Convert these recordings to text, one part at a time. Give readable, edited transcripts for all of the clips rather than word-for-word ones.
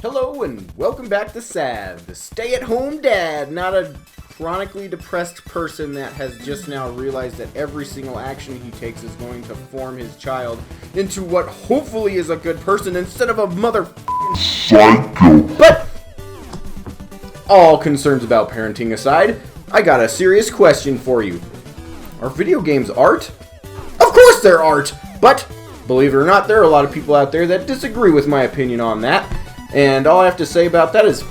Hello and welcome back to SAHD, the stay-at-home dad, not a chronically depressed person that has just now realized that every single action he takes is going to form his child into what hopefully is a good person instead of a motherfucking psycho. But all concerns about parenting aside, I got a serious question for you. Are video games art? Of course they're art, but believe it or not, there are a lot of people out there that disagree with my opinion on that. And all I have to say about that is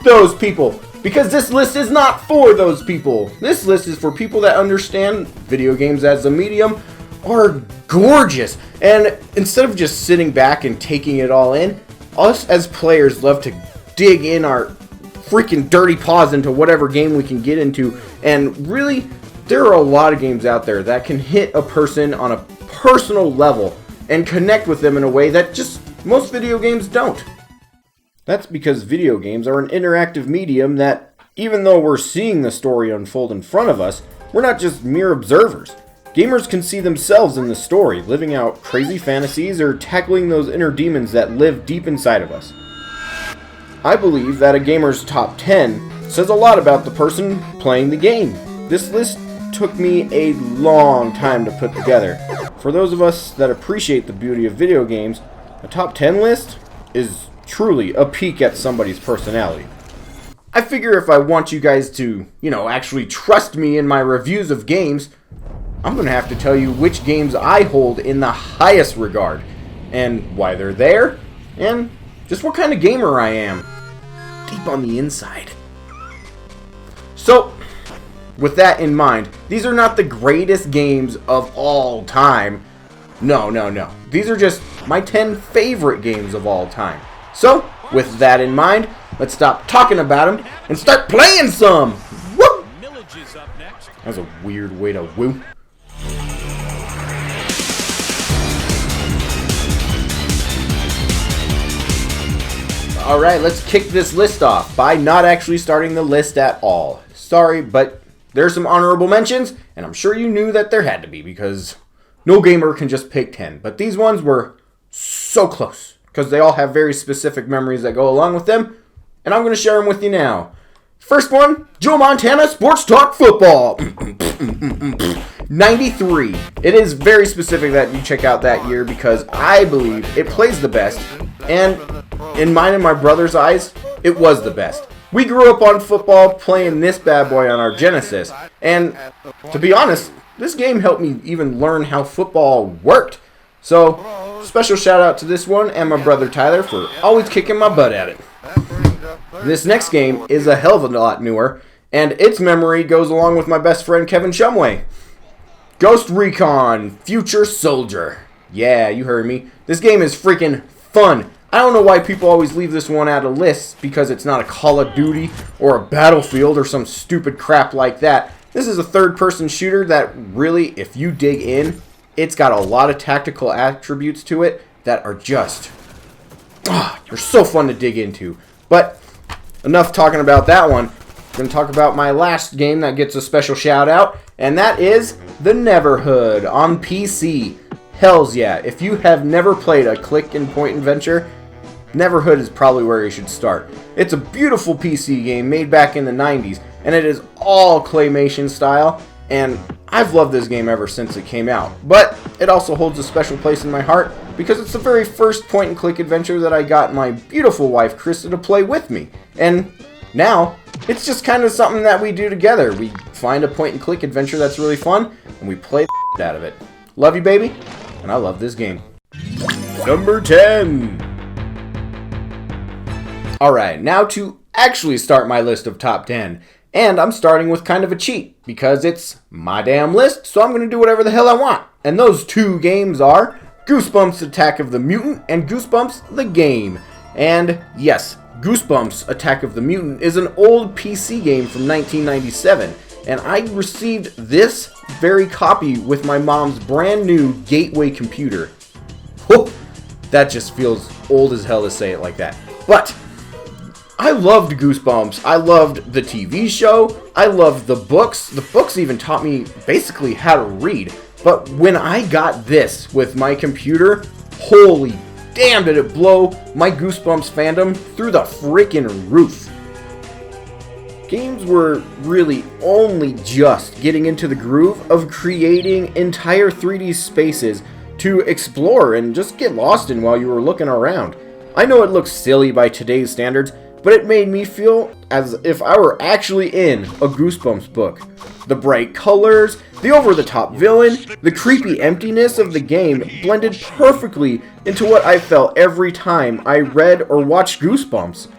those people. Because this list is not for those people. This list is for people that understand video games as a medium are gorgeous. And instead of just sitting back and taking it all in, us as players love to dig in our freaking dirty paws into whatever game we can get into. And really, there are a lot of games out there that can hit a person on a personal level and connect with them in a way that just most video games don't. That's because video games are an interactive medium that, even though we're seeing the story unfold in front of us, we're not just mere observers. Gamers can see themselves in the story, living out crazy fantasies or tackling those inner demons that live deep inside of us. I believe that a gamer's top 10 says a lot about the person playing the game. This list took me a long time to put together. For those of us that appreciate the beauty of video games, a top 10 list is truly a peek at somebody's personality. I figure if I want you guys to, actually trust me in my reviews of games, I'm going to have to tell you which games I hold in the highest regard, and why they're there, and just what kind of gamer I am, deep on the inside. So, with that in mind, these are not the greatest games of all time. No. These are just my 10 favorite games of all time. So, with that in mind, let's stop talking about them and start playing some! Woo! That was a weird way to woo. Alright, let's kick this list off by not actually starting the list at all. Sorry, but there's some honorable mentions, and I'm sure you knew that there had to be, because no gamer can just pick 10. But these ones were so close, because they all have very specific memories that go along with them, and I'm going to share them with you now. First one, Joe Montana Sports Talk Football. 93. It is very specific that you check out that year because I believe it plays the best, and in mine and my brother's eyes, it was the best. We grew up on football playing this bad boy on our Genesis, and to be honest, this game helped me even learn how football worked. So, special shout out to this one and my brother Tyler for always kicking my butt at it. This next game is a hell of a lot newer, and its memory goes along with my best friend Kevin Shumway. Ghost Recon Future Soldier. Yeah, you heard me. This game is freaking fun. I don't know why people always leave this one out of lists because it's not a Call of Duty or a Battlefield or some stupid crap like that. This is a third-person shooter that really, if you dig in, it's got a lot of tactical attributes to it that are just, they're so fun to dig into. But enough talking about that one. I'm going to talk about my last game that gets a special shout out, and that is The Neverhood on PC. Hells yeah, if you have never played a click and point adventure, Neverhood is probably where you should start. It's a beautiful PC game made back in the 90s, and it is all claymation style, and I've loved this game ever since it came out. But it also holds a special place in my heart because it's the very first point and click adventure that I got my beautiful wife Krista to play with me. And now, it's just kind of something that we do together. We find a point and click adventure that's really fun, and we play the out of it. Love you, baby, and I love this game. Number 10. Alright, now to actually start my list of top 10. And I'm starting with kind of a cheat, because it's my damn list, so I'm going to do whatever the hell I want. And those two games are Goosebumps Attack of the Mutant and Goosebumps the Game. And yes, Goosebumps Attack of the Mutant is an old PC game from 1997. And I received this very copy with my mom's brand new Gateway computer. Whoa, that just feels old as hell to say it like that. But I loved Goosebumps. I loved the TV show. I loved the books. The books even taught me basically how to read. But when I got this with my computer, holy damn did it blow my Goosebumps fandom through the freaking roof. Games were really only just getting into the groove of creating entire 3D spaces to explore and just get lost in while you were looking around. I know it looks silly by today's standards, but it made me feel as if I were actually in a Goosebumps book. The bright colors, the over-the-top villain, the creepy emptiness of the game blended perfectly into what I felt every time I read or watched Goosebumps.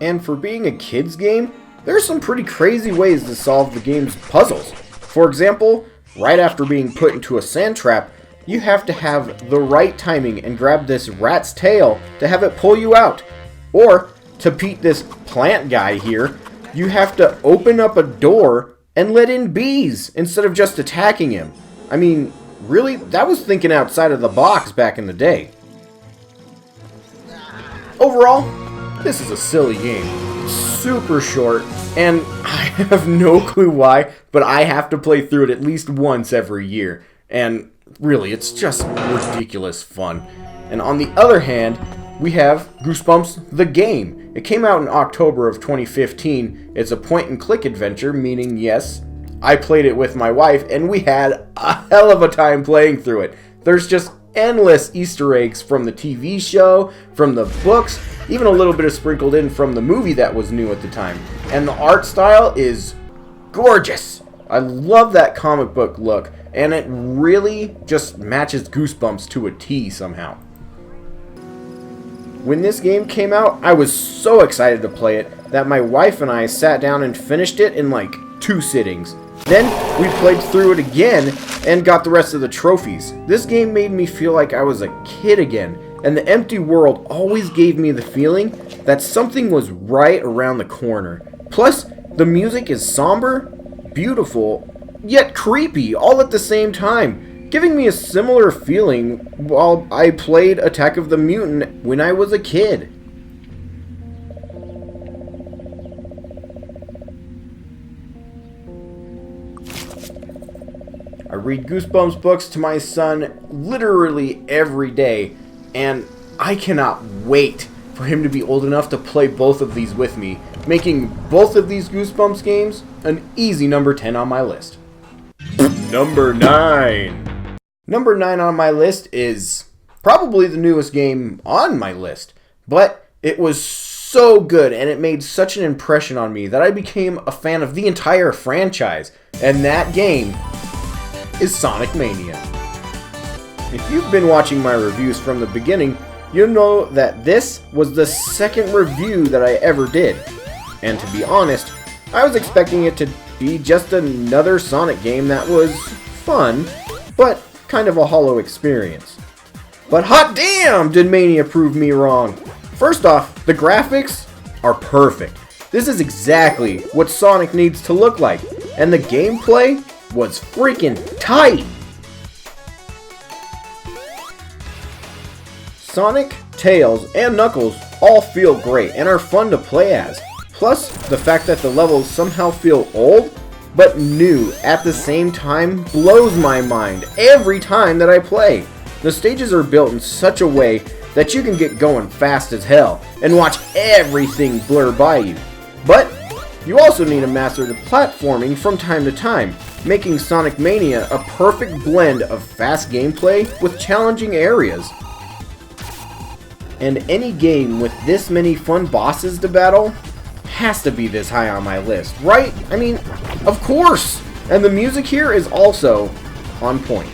And for being a kid's game, there's some pretty crazy ways to solve the game's puzzles. For example, right after being put into a sand trap, you have to have the right timing and grab this rat's tail to have it pull you out. Or, to beat this plant guy here, you have to open up a door and let in bees instead of just attacking him. I mean, really, that was thinking outside of the box back in the day. Overall, this is a silly game. Super short, and I have no clue why, but I have to play through it at least once every year. And really, it's just ridiculous fun. And on the other hand, we have Goosebumps the game. It came out in October of 2015. It's a point-and-click adventure, meaning yes, I played it with my wife, and we had a hell of a time playing through it. There's just endless Easter eggs from the TV show, from the books, even a little bit of sprinkled in from the movie that was new at the time. And the art style is gorgeous. I love that comic book look, and it really just matches Goosebumps to a T somehow. When this game came out, I was so excited to play it that my wife and I sat down and finished it in like 2 sittings. Then we played through it again and got the rest of the trophies. This game made me feel like I was a kid again, and the empty world always gave me the feeling that something was right around the corner. Plus, the music is somber, beautiful, yet creepy all at the same time, giving me a similar feeling while I played Attack of the Mutant when I was a kid. I read Goosebumps books to my son literally every day, and I cannot wait for him to be old enough to play both of these with me, making both of these Goosebumps games an easy number 10 on my list. Number 9. Number 9 on my list is probably the newest game on my list, but it was so good and it made such an impression on me that I became a fan of the entire franchise, and that game is Sonic Mania. If you've been watching my reviews from the beginning, you'll know that this was the second review that I ever did. And to be honest, I was expecting it to be just another Sonic game that was fun, but kind of a hollow experience. But hot damn did Mania prove me wrong! First off, the graphics are perfect. This is exactly what Sonic needs to look like, and the gameplay was freaking tight! Sonic, Tails, and Knuckles all feel great and are fun to play as. Plus, the fact that the levels somehow feel old, but new at the same time blows my mind every time that I play. The stages are built in such a way that you can get going fast as hell and watch everything blur by you. But you also need to master the platforming from time to time, making Sonic Mania a perfect blend of fast gameplay with challenging areas. And any game with this many fun bosses to battle has to be this high on my list, right? I mean, of course! And the music here is also on point.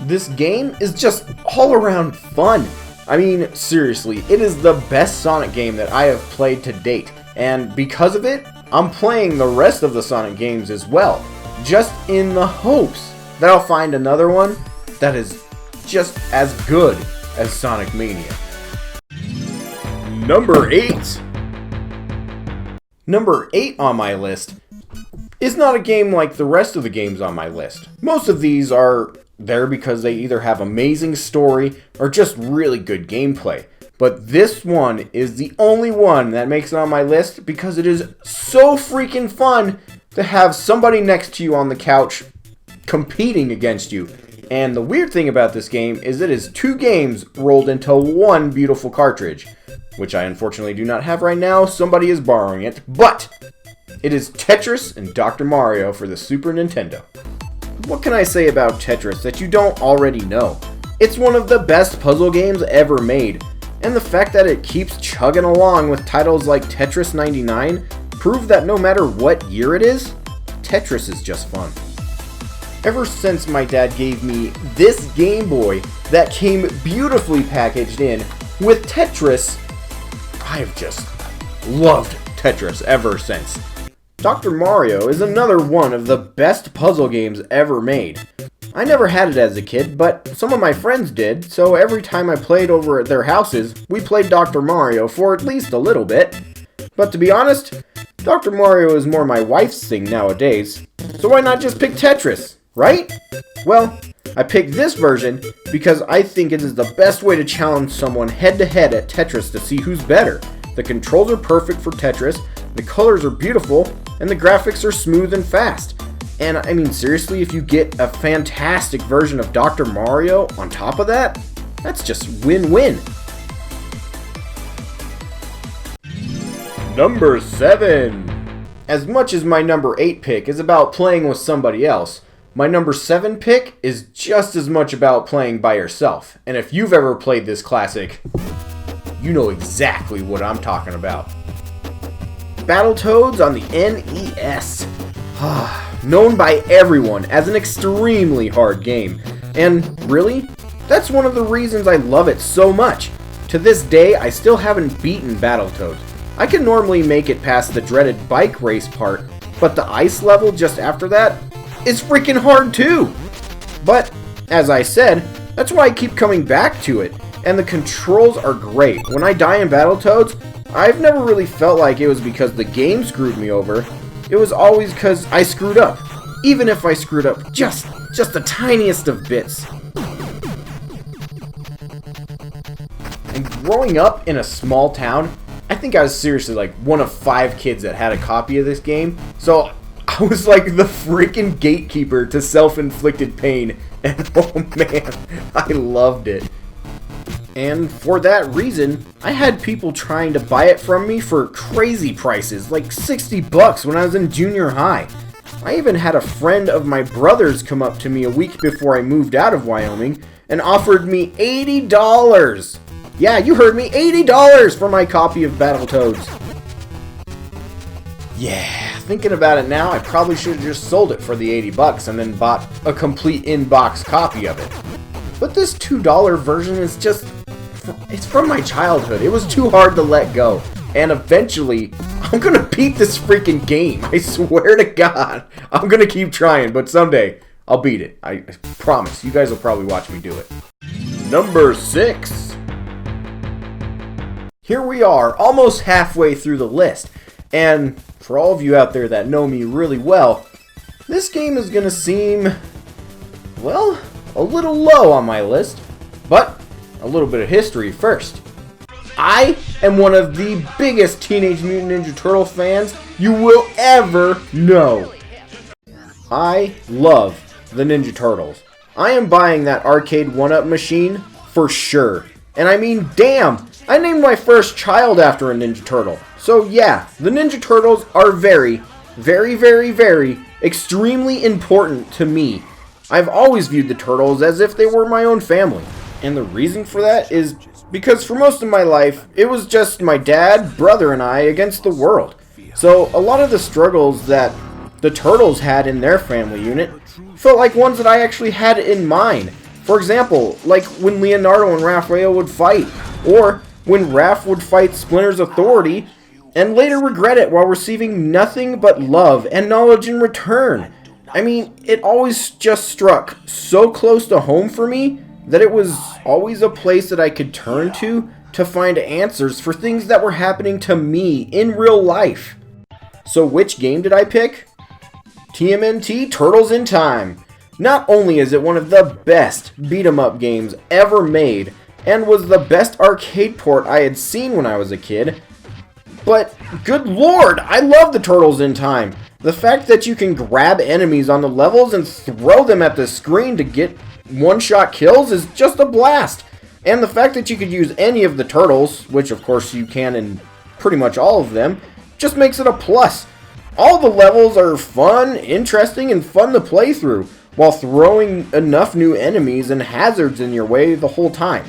This game is just all around fun. I mean, seriously, it is the best Sonic game that I have played to date. And because of it, I'm playing the rest of the Sonic games as well, just in the hopes that I'll find another one that is just as good as Sonic Mania. Number 8. Number 8 on my list is not a game like the rest of the games on my list. Most of these are there because they either have amazing story or just really good gameplay. But this one is the only one that makes it on my list because it is so freaking fun to have somebody next to you on the couch competing against you. And the weird thing about this game is it is 2 games rolled into one beautiful cartridge, which I unfortunately do not have right now. Somebody is borrowing it, but it is Tetris and Dr. Mario for the Super Nintendo. What can I say about Tetris that you don't already know? It's one of the best puzzle games ever made, and the fact that it keeps chugging along with titles like Tetris 99 prove that no matter what year it is, Tetris is just fun. Ever since my dad gave me this Game Boy that came beautifully packaged in with Tetris, I've just loved Tetris ever since. Dr. Mario is another one of the best puzzle games ever made. I never had it as a kid, but some of my friends did, so every time I played over at their houses, we played Dr. Mario for at least a little bit. But to be honest, Dr. Mario is more my wife's thing nowadays, so why not just pick Tetris, right? Well, I picked this version because I think it is the best way to challenge someone head-to-head at Tetris to see who's better. The controls are perfect for Tetris, the colors are beautiful, and the graphics are smooth and fast. And I mean, seriously, if you get a fantastic version of Dr. Mario on top of that, that's just win-win. Number 7. As much as my number 8 pick is about playing with somebody else, my number 7 pick is just as much about playing by yourself. And if you've ever played this classic, you know exactly what I'm talking about. Battletoads on the NES. Known by everyone as an extremely hard game. And really, that's one of the reasons I love it so much. To this day, I still haven't beaten Battletoads. I can normally make it past the dreaded bike race part, but the ice level just after that is freaking hard too. But, as I said, that's why I keep coming back to it, and the controls are great. When I die in Battletoads, I've never really felt like it was because the game screwed me over. It was always because I screwed up, even if I screwed up just the tiniest of bits. And growing up in a small town, I think I was seriously like one of 5 kids that had a copy of this game, so I was like the freaking gatekeeper to self-inflicted pain, and oh man, I loved it. And for that reason, I had people trying to buy it from me for crazy prices, like $60 when I was in junior high. I even had a friend of my brother's come up to me a week before I moved out of Wyoming and offered me $80. Yeah, you heard me, $80 for my copy of Battletoads. Yeah, thinking about it now, I probably should have just sold it for the $80 and then bought a complete in-box copy of it. But this $2 version is just, it's from my childhood. It was too hard to let go. And eventually, I'm gonna beat this freaking game. I swear to God. I'm gonna keep trying, but someday, I'll beat it. I promise. You guys will probably watch me do it. Number 6. Here we are, almost halfway through the list. And for all of you out there that know me really well, this game is gonna seem, well, a little low on my list, but a little bit of history first. I am one of the biggest Teenage Mutant Ninja Turtle fans you will ever know. I love the Ninja Turtles. I am buying that arcade 1-up machine for sure. And I mean, damn, I named my first child after a Ninja Turtle. So yeah, the Ninja Turtles are very, very, very, very, extremely important to me. I've always viewed the Turtles as if they were my own family. And the reason for that is because for most of my life, it was just my dad, brother, and I against the world. So a lot of the struggles that the Turtles had in their family unit felt like ones that I actually had in mine. For example, like when Leonardo and Raphael would fight, or when Raph would fight Splinter's authority, and later regret it while receiving nothing but love and knowledge in return. I mean, it always just struck so close to home for me that it was always a place that I could turn to find answers for things that were happening to me in real life. So which game did I pick? TMNT Turtles in Time. Not only is it one of the best beat-em-up games ever made, and was the best arcade port I had seen when I was a kid, but good lord, I love the Turtles in Time. The fact that you can grab enemies on the levels and throw them at the screen to get one-shot kills is just a blast. And the fact that you could use any of the turtles, which of course you can in pretty much all of them, just makes it a plus. All the levels are fun, interesting, and fun to play through, while throwing enough new enemies and hazards in your way the whole time.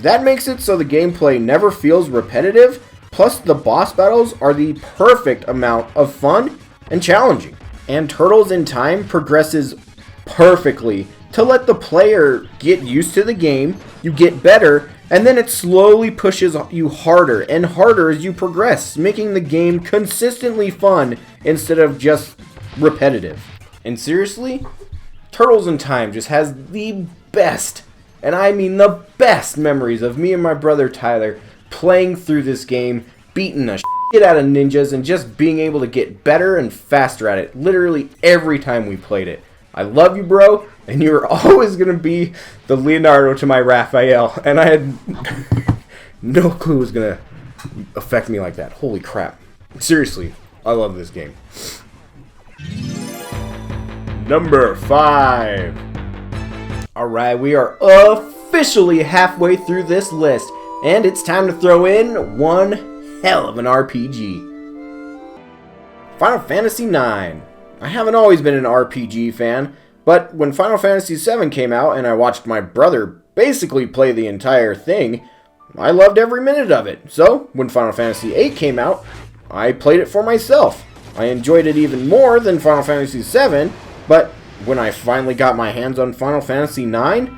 That makes it so the gameplay never feels repetitive, plus the boss battles are the perfect amount of fun and challenging. And Turtles in Time progresses perfectly to let the player get used to the game, you get better, and then it slowly pushes you harder and harder as you progress, making the game consistently fun instead of just repetitive. And seriously, Turtles in Time just has the best, and I mean the best memories of me and my brother Tyler playing through this game, beating the shit out of ninjas, and just being able to get better and faster at it literally every time we played it. I love you, bro, and you're always going to be the Leonardo to my Raphael, and I had no clue it was going to affect me like that. Holy crap. Seriously, I love this game. Number 5. Alright, we are officially halfway through this list, and it's time to throw in one hell of an RPG. Final Fantasy IX. I haven't always been an RPG fan, but when Final Fantasy VII came out and I watched my brother basically play the entire thing, I loved every minute of it. So, when Final Fantasy VIII came out, I played it for myself. I enjoyed it even more than Final Fantasy VII, but when I finally got my hands on Final Fantasy IX,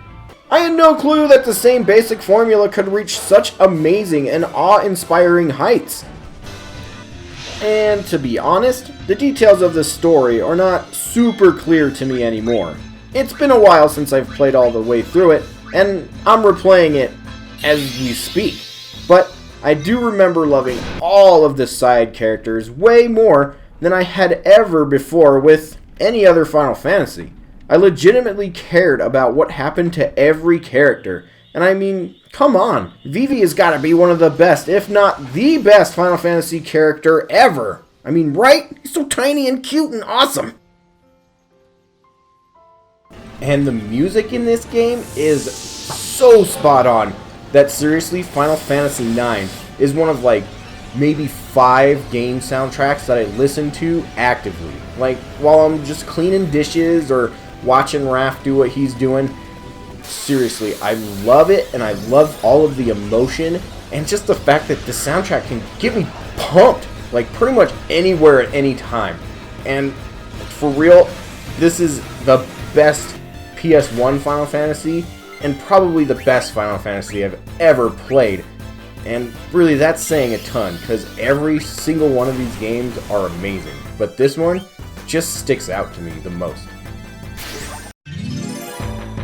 I had no clue that the same basic formula could reach such amazing and awe-inspiring heights. And to be honest, the details of the story are not super clear to me anymore. It's been a while since I've played all the way through it, and I'm replaying it as we speak. But I do remember loving all of the side characters way more than I had ever before with any other Final Fantasy. I legitimately cared about what happened to every character. And I mean, come on, Vivi has got to be one of the best, if not the best Final Fantasy character ever. I mean, right? He's so tiny and cute and awesome. And the music in this game is so spot on that seriously, Final Fantasy IX is one of like maybe 5 game soundtracks that I listen to actively. Like while I'm just cleaning dishes or watching Raph do what he's doing. Seriously, I love it, and I love all of the emotion, and just the fact that the soundtrack can get me pumped, like pretty much anywhere at any time. And for real, this is the best PS1 Final Fantasy, and probably the best Final Fantasy I've ever played. And really, that's saying a ton, because every single one of these games are amazing. But this one just sticks out to me the most.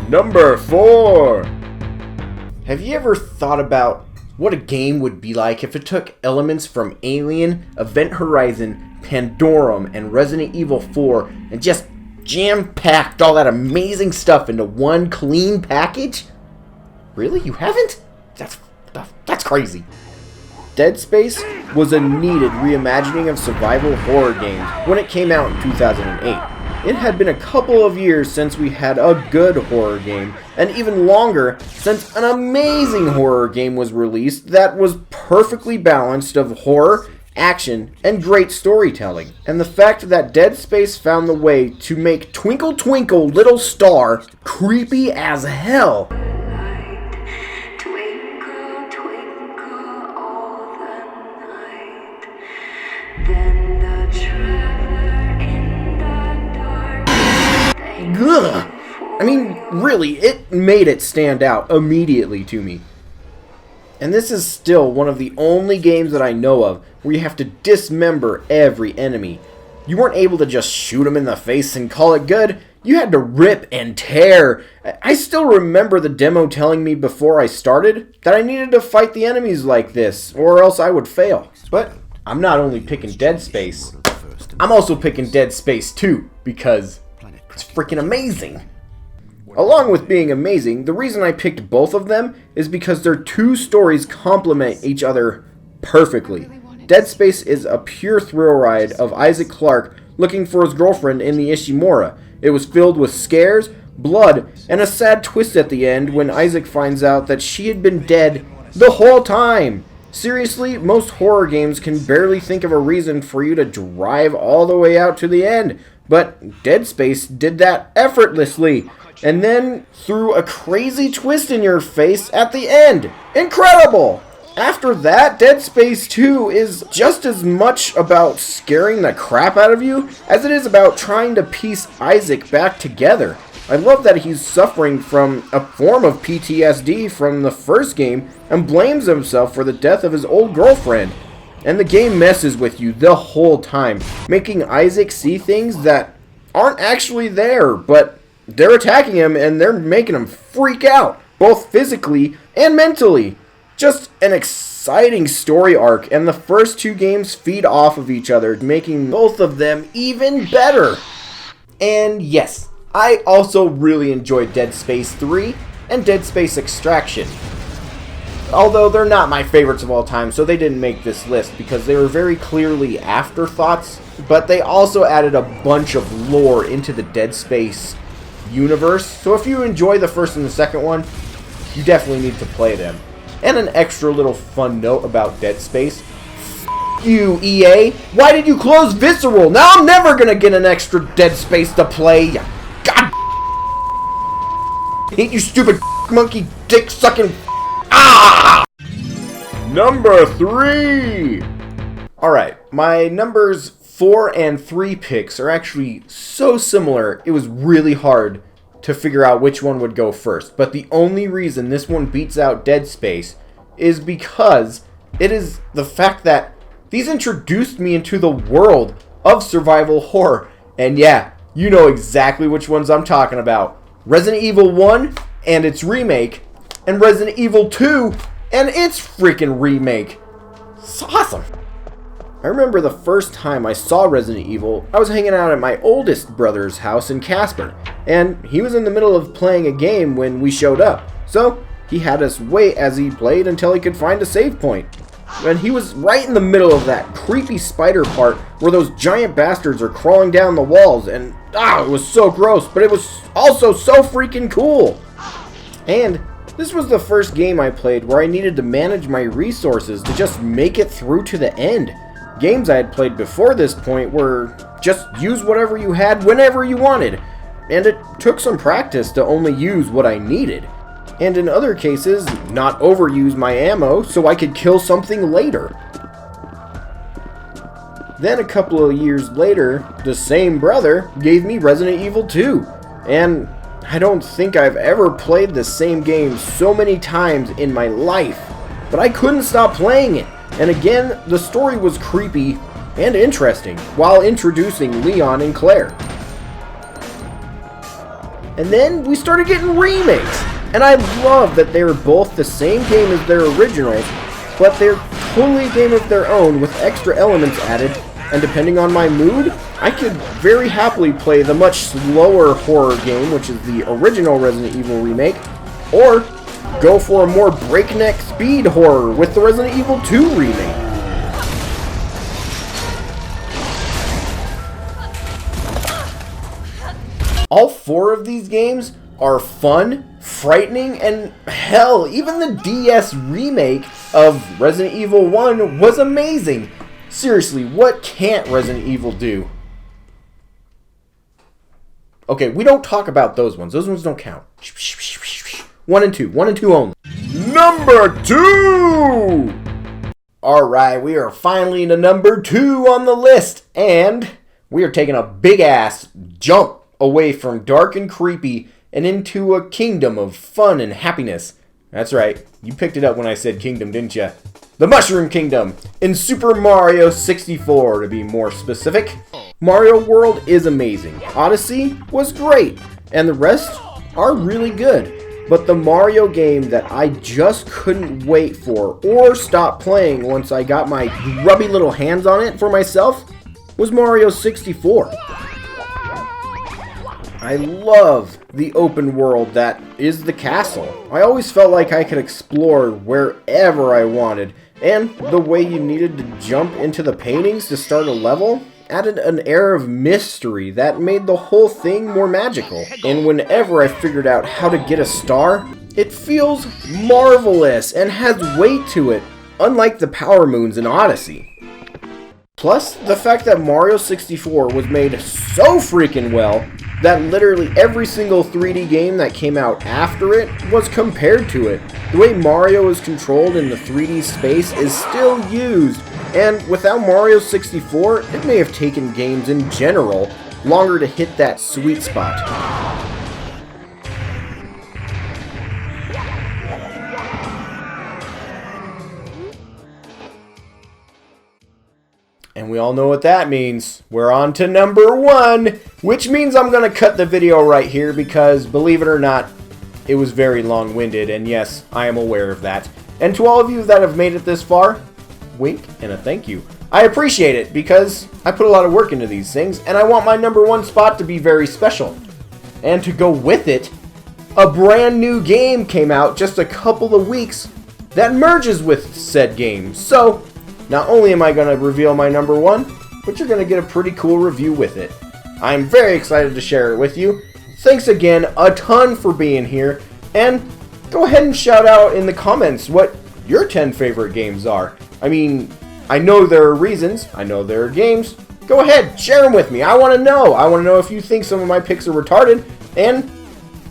Number 4! Have you ever thought about what a game would be like if it took elements from Alien, Event Horizon, Pandorum, and Resident Evil 4 and just jam-packed all that amazing stuff into one clean package? Really? You haven't? That's crazy. Dead Space was a needed reimagining of survival horror games when it came out in 2008. It had been a couple of years since we had a good horror game, and even longer since an amazing horror game was released that was perfectly balanced of horror, action, and great storytelling. And the fact that Dead Space found the way to make Twinkle Twinkle Little Star creepy as hell. Ugh. I mean, really, it made it stand out immediately to me. And this is still one of the only games that I know of where you have to dismember every enemy. You weren't able to just shoot them in the face and call it good. You had to rip and tear. I still remember the demo telling me before I started that I needed to fight the enemies like this, or else I would fail. But I'm not only picking Dead Space, I'm also picking Dead Space 2, because it's freaking amazing. Along with being amazing, the reason I picked both of them is because their two stories complement each other perfectly. Dead Space is a pure thrill ride of Isaac Clarke looking for his girlfriend in the Ishimura. It was filled with scares, blood, and a sad twist at the end when Isaac finds out that she had been dead the whole time. Seriously, most horror games can barely think of a reason for you to drive all the way out to the end, but Dead Space did that effortlessly, and then threw a crazy twist in your face at the end. Incredible! After that, Dead Space 2 is just as much about scaring the crap out of you as it is about trying to piece Isaac back together. I love that he's suffering from a form of PTSD from the first game and blames himself for the death of his old girlfriend. And the game messes with you the whole time, making Isaac see things that aren't actually there, but they're attacking him and they're making him freak out, both physically and mentally. Just an exciting story arc, and the first two games feed off of each other, making both of them even better. And yes, I also really enjoyed Dead Space 3 and Dead Space Extraction. Although they're not my favorites of all time, so they didn't make this list because they were very clearly afterthoughts, but they also added a bunch of lore into the Dead Space universe. So if you enjoy the first and the second one, you definitely need to play them. And an extra little fun note about Dead Space. F you, EA. Why did you close Visceral? Now I'm never gonna get an extra Dead Space to play. God. Hate you, stupid monkey dick sucking. Ah! Number 3. Alright, my numbers 4 and 3 picks are actually so similar, it was really hard to figure out which one would go first. But the only reason this one beats out Dead Space is because it is the fact that these introduced me into the world of survival horror. And yeah, you know exactly which ones I'm talking about. Resident Evil 1 and its remake, and Resident Evil 2 and its freaking remake. It's awesome. I remember the first time I saw Resident Evil, I was hanging out at my oldest brother's house in Casper, and he was in the middle of playing a game when we showed up, so he had us wait as he played until he could find a save point. And he was right in the middle of that creepy spider part where those giant bastards are crawling down the walls, and it was so gross, but it was also so freaking cool. And this was the first game I played where I needed to manage my resources to just make it through to the end. Games I had played before this point were just use whatever you had whenever you wanted, and it took some practice to only use what I needed. And in other cases, not overuse my ammo so I could kill something later. Then a couple of years later, the same brother gave me Resident Evil 2, and I don't think I've ever played the same game so many times in my life, but I couldn't stop playing it. And again, the story was creepy and interesting while introducing Leon and Claire. And then we started getting remakes, and I love that they were both the same game as their originals, but they're totally a game of their own with extra elements added, and depending on my mood, I could very happily play the much slower horror game, which is the original Resident Evil remake, or go for a more breakneck speed horror with the Resident Evil 2 remake. All 4 of these games are fun, frightening, and hell, even the DS remake of Resident Evil 1 was amazing. Seriously, what can't Resident Evil do? Okay, we don't talk about those ones. Those ones don't count. 1 and 2. 1 and 2 only. Number 2! Alright, we are finally into number 2 on the list. And we are taking a big-ass jump away from dark and creepy and into a kingdom of fun and happiness. That's right. You picked it up when I said kingdom, didn't you? The Mushroom Kingdom in Super Mario 64, to be more specific. Mario World is amazing. Odyssey was great. And the rest are really good. But the Mario game that I just couldn't wait for or stop playing once I got my grubby little hands on it for myself was Mario 64. I love the open world that is the castle. I always felt like I could explore wherever I wanted, and the way you needed to jump into the paintings to start a level, added an air of mystery that made the whole thing more magical. And whenever I figured out how to get a star, it feels marvelous and has weight to it, unlike the Power Moons in Odyssey. Plus, the fact that Mario 64 was made so freaking well that literally every single 3D game that came out after it was compared to it. The way Mario is controlled in the 3D space is still used, and without Mario 64, it may have taken games in general longer to hit that sweet spot. And we all know what that means. We're on to number 1, which means I'm going to cut the video right here because, believe it or not, it was very long-winded, and yes, I am aware of that. And to all of you that have made it this far, wink and a thank you. I appreciate it because I put a lot of work into these things, and I want my number 1 spot to be very special. And to go with it, a brand new game came out just a couple of weeks that merges with said game. So, not only am I going to reveal my number 1, but you're going to get a pretty cool review with it. I'm very excited to share it with you. Thanks again a ton for being here, and go ahead and shout out in the comments what your 10 favorite games are. I mean, I know there are reasons, I know there are games. Go ahead, share them with me. I want to know. I want to know if you think some of my picks are retarded, and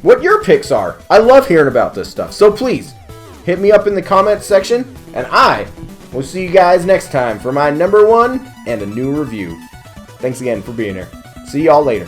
what your picks are. I love hearing about this stuff, so please, hit me up in the comments section, and we'll see you guys next time for my number 1 and a new review. Thanks again for being here. See y'all later.